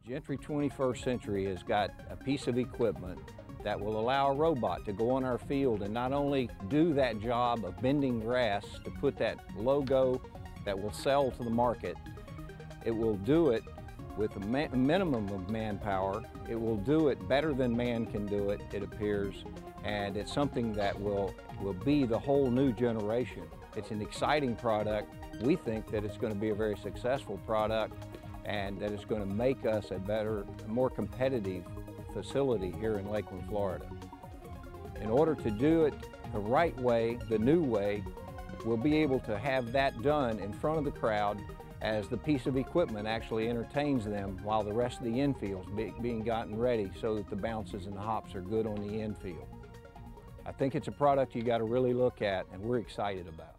Gentry 21st Century has got a piece of equipment that will allow a robot to go on our field and not only do that job of bending grass to put that logo that will sell to the market, it will do it with a minimum of manpower. It will do it better than man can do it, it appears, and it's something that will be the whole new generation. It's an exciting product. We think that it's going to be a very successful product and that it's going to make us a better, more competitive facility here in Lakeland, Florida. In order to do it the right way, the new way, we'll be able to have that done in front of the crowd as the piece of equipment actually entertains them while the rest of the infield's being gotten ready so that the bounces and the hops are good on the infield. I think it's a product you got to really look at and we're excited about.